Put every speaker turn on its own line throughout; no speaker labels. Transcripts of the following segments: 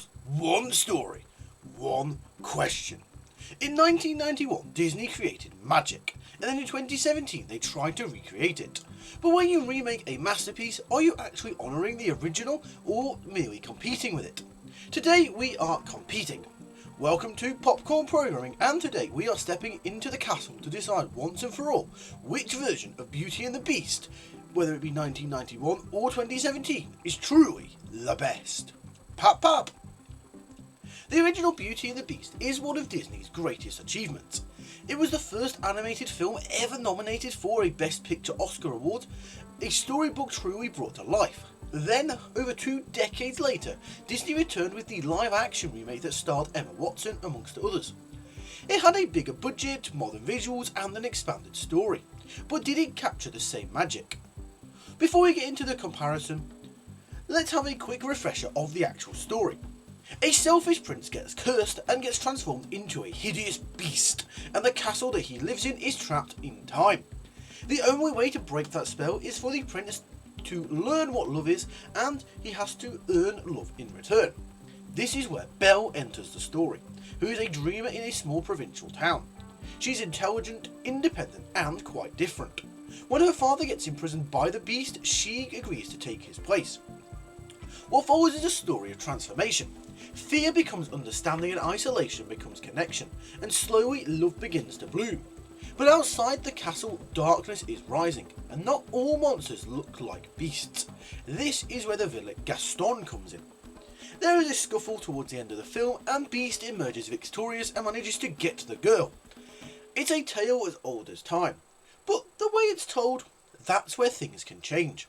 rules, one story, one question. In 1991, Disney created magic, and then in 2017 they tried to recreate it. But when you remake a masterpiece, are you actually honouring the original or merely competing with it? Today we are competing. Welcome to Popcorn Programming, and today we are stepping into the castle to decide once and for all which version of Beauty and the Beast, whether it be 1991 or 2017, is truly the best. Pap pap! The original Beauty and the Beast is one of Disney's greatest achievements. It was the first animated film ever nominated for a Best Picture Oscar award, a storybook truly brought to life. Then, over 2 decades later, Disney returned with the live-action remake that starred Emma Watson, amongst others. It had a bigger budget, modern visuals, and an expanded story, but did it capture the same magic? Before we get into the comparison, let's have a quick refresher of the actual story. A selfish prince gets cursed and gets transformed into a hideous beast, and the castle that he lives in is trapped in time. The only way to break that spell is for the prince to learn what love is, and he has to earn love in return. This is where Belle enters the story, who is a dreamer in a small provincial town. She's intelligent, independent, and quite different. When her father gets imprisoned by the beast, she agrees to take his place. What follows is a story of transformation. Fear becomes understanding and isolation becomes connection, and slowly love begins to bloom. But outside the castle, darkness is rising, and not all monsters look like beasts. This is where the villain Gaston comes in. There is a scuffle towards the end of the film, and Beast emerges victorious and manages to get to the girl. It's a tale as old as time, but the way it's told, that's where things can change.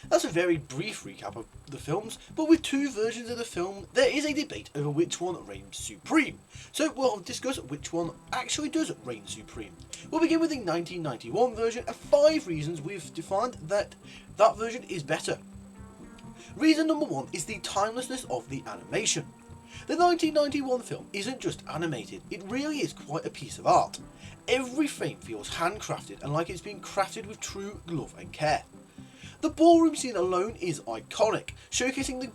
That's a very brief recap of the films, but with 2 versions of the film, there is a debate over which one reigns supreme. So we'll discuss which one actually does reign supreme. We'll begin with the 1991 version and 5 reasons we've defined that version is better. Reason number 1 is the timelessness of the animation. The 1991 film isn't just animated, it really is quite a piece of art. Every frame feels handcrafted and like it's been crafted with true love and care. The ballroom scene alone is iconic, showcasing the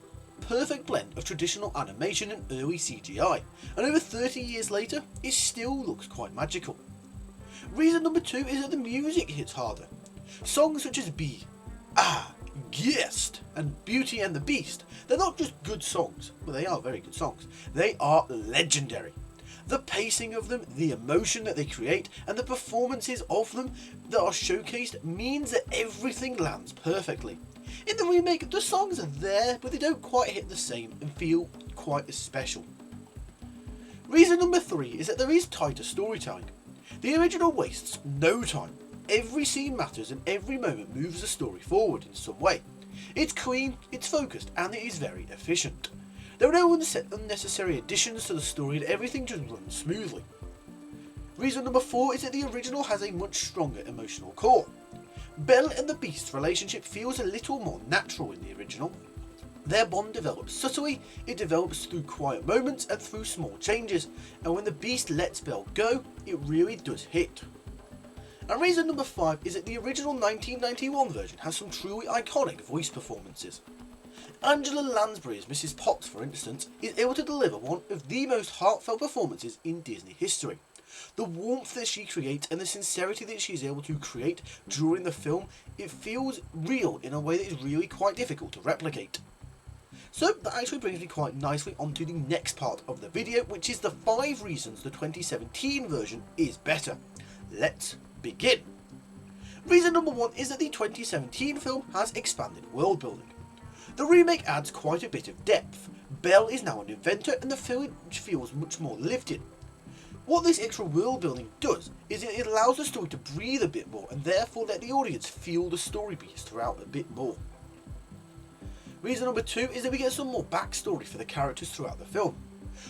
perfect blend of traditional animation and early CGI, and over 30 years later, it still looks quite magical. Reason number 2 is that the music hits harder. Songs such as Be, Ah, Guest, and Beauty and the Beast, they're not just good songs, but they are very good songs, they are legendary. The pacing of them, the emotion that they create, and the performances of them that are showcased means that everything lands perfectly. In the remake, the songs are there, but they don't quite hit the same and feel quite as special. Reason number 3 is that there is tighter storytelling. The original wastes no time. Every scene matters and every moment moves the story forward in some way. It's clean, it's focused, and it is very efficient. There are no unnecessary additions to the story and everything just runs smoothly. Reason number 4 is that the original has a much stronger emotional core. Belle and the Beast's relationship feels a little more natural in the original. Their bond develops subtly, it develops through quiet moments and through small changes, and when the Beast lets Belle go, it really does hit. And reason number 5 is that the original 1991 version has some truly iconic voice performances. Angela Lansbury as Mrs. Potts, for instance, is able to deliver one of the most heartfelt performances in Disney history. The warmth that she creates and the sincerity that she's able to create during the film, it feels real in a way that is really quite difficult to replicate. So that actually brings me quite nicely onto the next part of the video, which is the 5 reasons the 2017 version is better. Let's begin. Reason number 1 is that the 2017 film has expanded world building. The remake adds quite a bit of depth. Belle is now an inventor and the film feels much more lived in. What this extra world building does is it allows the story to breathe a bit more and therefore let the audience feel the story beats throughout a bit more. Reason number 2 is that we get some more backstory for the characters throughout the film.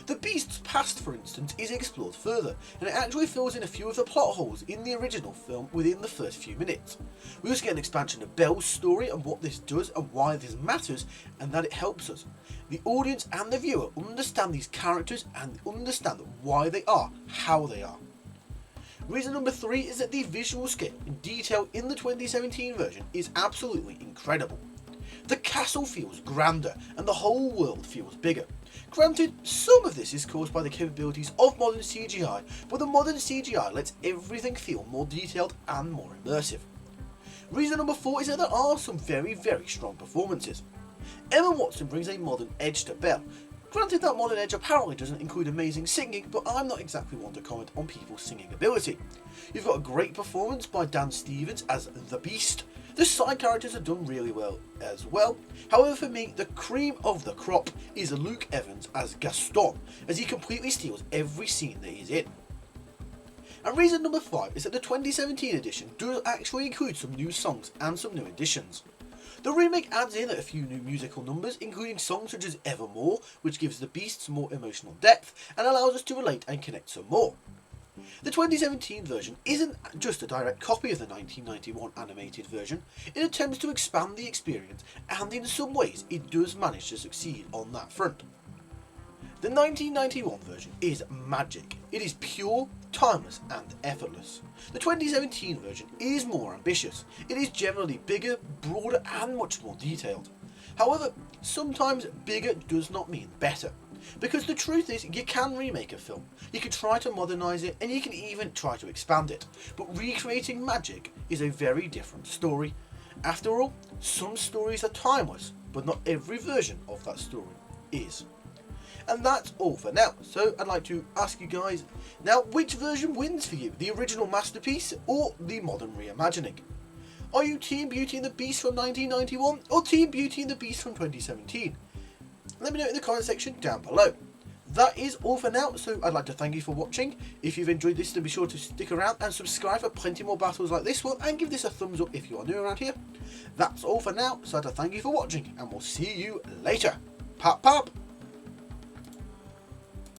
The Beast's past, for instance, is explored further, and it actually fills in a few of the plot holes in the original film within the first few minutes. We also get an expansion of Belle's story and what this does and why this matters, and that it helps us, the audience and the viewer, understand these characters and understand why they are how they are. Reason number 3 is that the visual scale and detail in the 2017 version is absolutely incredible. The castle feels grander and the whole world feels bigger. Granted, some of this is caused by the capabilities of modern CGI, but the modern CGI lets everything feel more detailed and more immersive. Reason number 4 is that there are some very strong performances. Emma Watson brings a modern edge to Belle. Granted, that modern edge apparently doesn't include amazing singing, but I'm not exactly one to comment on people's singing ability. You've got a great performance by Dan Stevens as the Beast. The side characters are done really well as well. However, for me, the cream of the crop is Luke Evans as Gaston, as he completely steals every scene that he's in. And reason number 5 is that the 2017 edition does actually include some new songs and some new additions. The remake adds in a few new musical numbers, including songs such as Evermore, which gives the beasts more emotional depth and allows us to relate and connect some more. The 2017 version isn't just a direct copy of the 1991 animated version, it attempts to expand the experience, and in some ways it does manage to succeed on that front. The 1991 version is magic. It is pure, timeless and effortless. The 2017 version is more ambitious. It is generally bigger, broader and much more detailed. However, sometimes bigger does not mean better. Because the truth is, you can remake a film, you can try to modernise it and you can even try to expand it. But recreating magic is a very different story. After all, some stories are timeless, but not every version of that story is. And that's all for now. So I'd like to ask you guys, now which version wins for you? The original masterpiece or the modern reimagining? Are you Team Beauty and the Beast from 1991 or Team Beauty and the Beast from 2017? Let me know in the comment section down below. That is all for now, so I'd like to thank you for watching. If you've enjoyed this, then be sure to stick around and subscribe for plenty more battles like this one, and give this a thumbs up if you are new around here. That's all for now, so I'd like to thank you for watching, and we'll see you later. Pop pop!